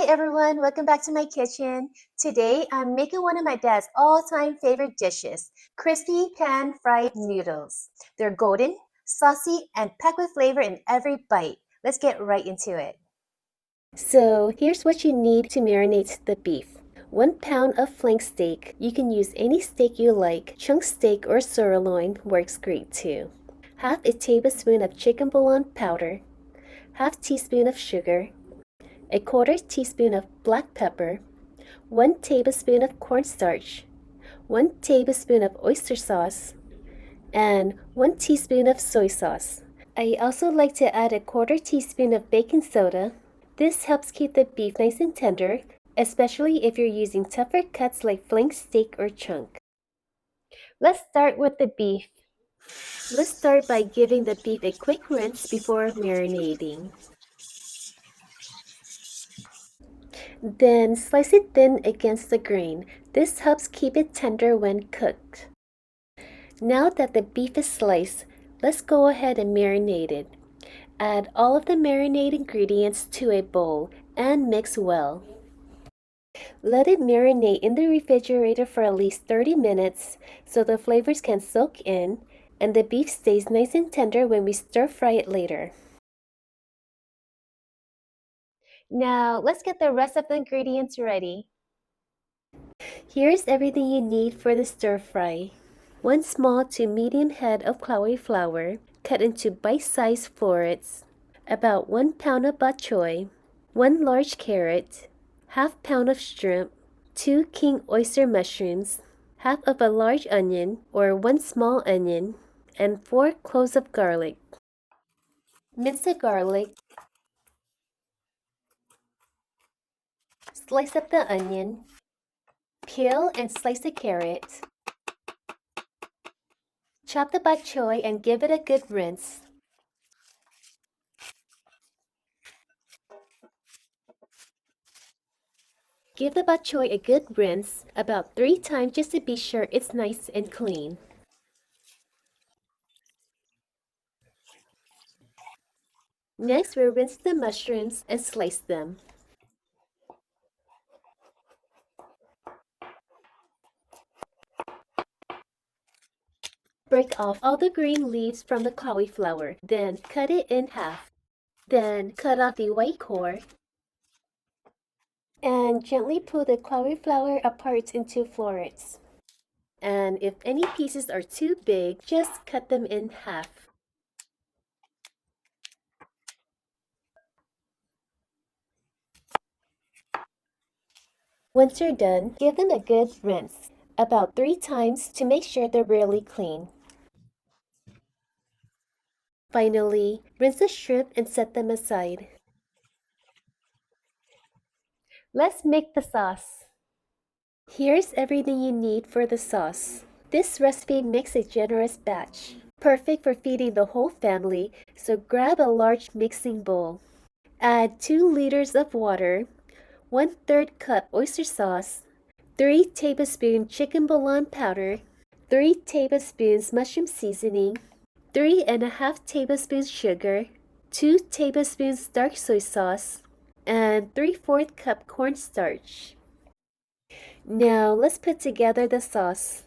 Hi everyone, welcome back to my kitchen. Today I'm making one of my dad's all-time favorite dishes, crispy pan-fried noodles. They're golden, saucy, and packed with flavor in every bite. Let's get right into it. So here's what you need to marinate the beef. 1 pound of flank steak. You can use any steak you like. Chunk steak or sirloin works great too. Half a tablespoon of chicken bouillon powder. Half teaspoon of sugar. A quarter teaspoon of black pepper, 1 tablespoon of cornstarch, 1 tablespoon of oyster sauce, and 1 teaspoon of soy sauce. I also like to add a quarter teaspoon of baking soda. This helps keep the beef nice and tender, especially if you're using tougher cuts like flank steak or chunk. Let's start with the beef. Let's start by giving the beef a quick rinse before marinating. Then slice it thin against the grain. This helps keep it tender when cooked. Now that the beef is sliced, let's go ahead and marinate it. Add all of the marinade ingredients to a bowl and mix well. Let it marinate in the refrigerator for at least 30 minutes so the flavors can soak in and the beef stays nice and tender when we stir fry it later. Now, let's get the rest of the ingredients ready. Here's everything you need for the stir fry. 1 small to medium head of cauliflower cut into bite-sized florets, about 1 pound of bok choy, 1 large carrot, half pound of shrimp, 2 king oyster mushrooms, half of a large onion or 1 small onion, and 4 cloves of garlic. Mince the garlic. Slice up the onion. Peel and slice the carrot. Chop the bok choy and give it a good rinse. Give the bok choy a good rinse, about 3 times just to be sure it's nice and clean. Next, we'll rinse the mushrooms and slice them. Break off all the green leaves from the cauliflower, then cut it in half. Then cut off the white core and gently pull the cauliflower apart into florets. And if any pieces are too big, just cut them in half. Once you're done, give them a good rinse, about 3 times to make sure they're really clean. Finally, rinse the shrimp and set them aside. Let's make the sauce. Here's everything you need for the sauce. This recipe makes a generous batch, perfect for feeding the whole family, so grab a large mixing bowl. Add 2 liters of water, 1/3 cup oyster sauce, 3 tablespoons chicken bouillon powder, 3 tablespoons mushroom seasoning, 3½ tablespoons sugar, 2 tablespoons dark soy sauce, and 3/4 cup cornstarch. Now let's put together the sauce.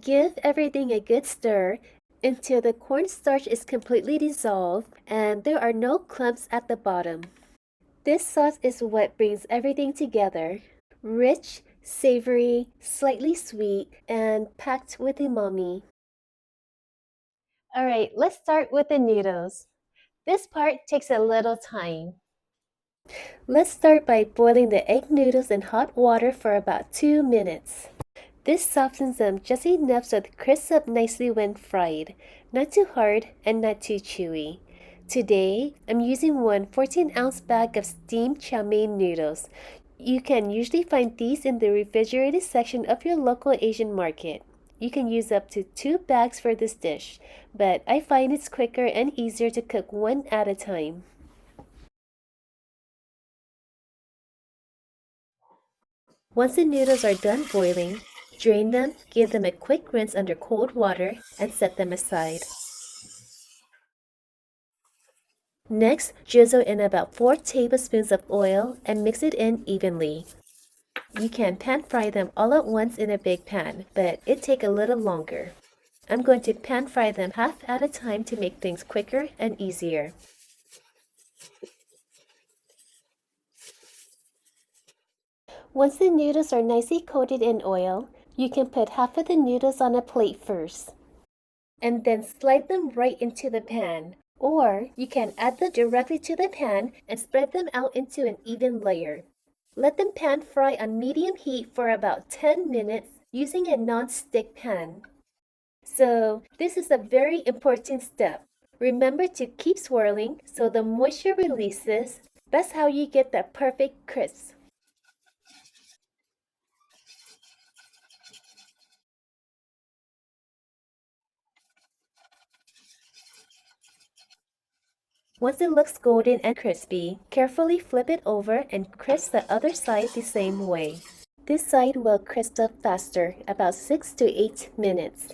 Give everything a good stir until the cornstarch is completely dissolved and there are no clumps at the bottom. This sauce is what brings everything together. Rich, savory, slightly sweet, and packed with umami. Alright, let's start with the noodles. This part takes a little time. Let's start by boiling the egg noodles in hot water for about 2 minutes. This softens them just enough so they crisp up nicely when fried, not too hard and not too chewy. Today, I'm using one 14-ounce bag of steamed chow mein noodles. You can usually find these in the refrigerated section of your local Asian market. You can use up to 2 bags for this dish, but I find it's quicker and easier to cook one at a time. Once the noodles are done boiling, drain them, give them a quick rinse under cold water, and set them aside. Next, drizzle in about 4 tablespoons of oil and mix it in evenly. You can pan fry them all at once in a big pan, but it takes a little longer. I'm going to pan fry them half at a time to make things quicker and easier. Once the noodles are nicely coated in oil, you can put half of the noodles on a plate first, and then slide them right into the pan. Or you can add them directly to the pan and spread them out into an even layer. Let them pan fry on medium heat for about 10 minutes using a non-stick pan. So this is a very important step. Remember to keep swirling so the moisture releases. That's how you get that perfect crisp. Once it looks golden and crispy, carefully flip it over and crisp the other side the same way. This side will crisp up faster, about 6 to 8 minutes.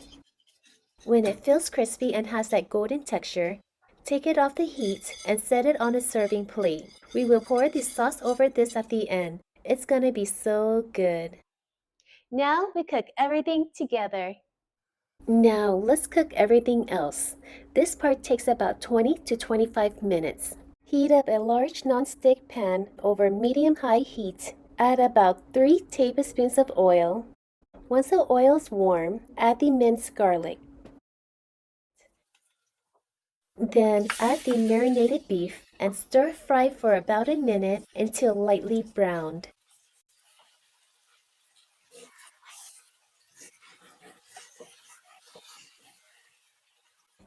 When it feels crispy and has that golden texture, take it off the heat and set it on a serving plate. We will pour the sauce over this at the end. It's gonna be so good. Now we cook everything together. Now let's cook everything else. This part takes about 20 to 25 minutes. Heat up a large non-stick pan over medium-high heat. Add about 3 tablespoons of oil. Once the oil is warm, add the minced garlic. Then add the marinated beef and stir fry for about a minute until lightly browned.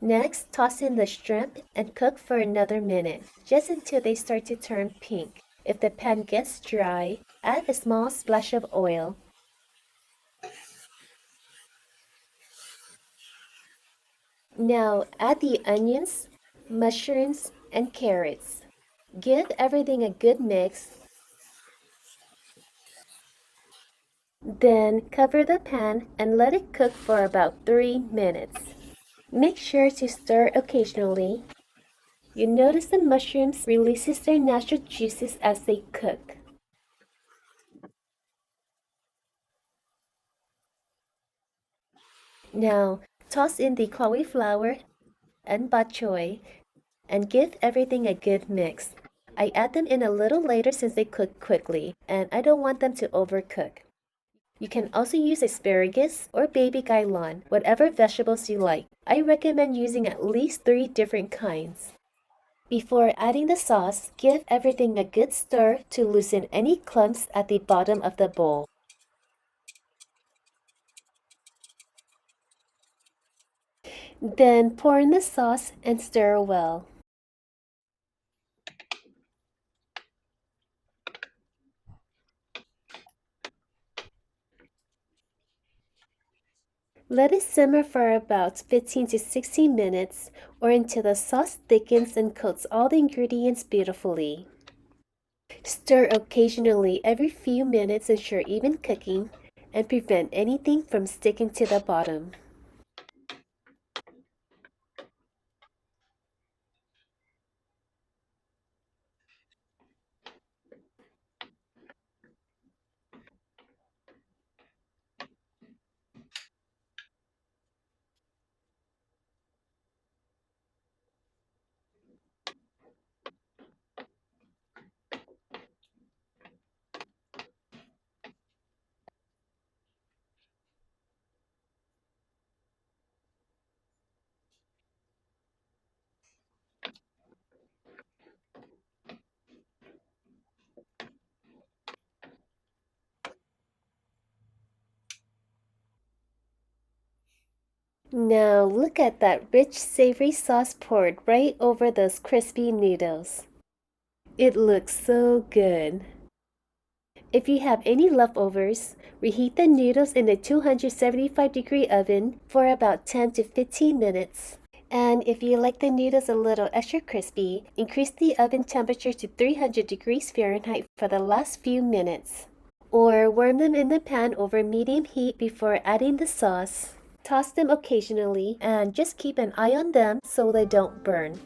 Next, toss in the shrimp and cook for another minute, just until they start to turn pink. If the pan gets dry, add a small splash of oil. Now add the onions, mushrooms, and carrots. Give everything a good mix. Then cover the pan and let it cook for about 3 minutes. Make sure to stir occasionally. You notice the mushrooms releases their natural juices as they cook. Now toss in the cauliflower and bok choy and give everything a good mix. I add them in a little later since they cook quickly and I don't want them to overcook. You can also use asparagus or baby gailan, whatever vegetables you like. I recommend using at least 3 different kinds. Before adding the sauce, give everything a good stir to loosen any clumps at the bottom of the bowl. Then pour in the sauce and stir well. Let it simmer for about 15 to 16 minutes or until the sauce thickens and coats all the ingredients beautifully. Stir occasionally every few minutes to ensure even cooking and prevent anything from sticking to the bottom. Now look at that rich savory sauce poured right over those crispy noodles. It looks so good. If you have any leftovers, reheat the noodles in a 275-degree oven for about 10 to 15 minutes. And if you like the noodles a little extra crispy, increase the oven temperature to 300 degrees Fahrenheit for the last few minutes. Or warm them in the pan over medium heat before adding the sauce. Toss them occasionally and just keep an eye on them so they don't burn.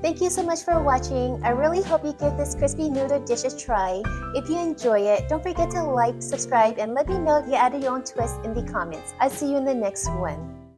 Thank you so much for watching. I really hope you give this crispy noodle dish a try. If you enjoy it, don't forget to like, subscribe, and let me know if you added your own twist in the comments. I'll see you in the next one.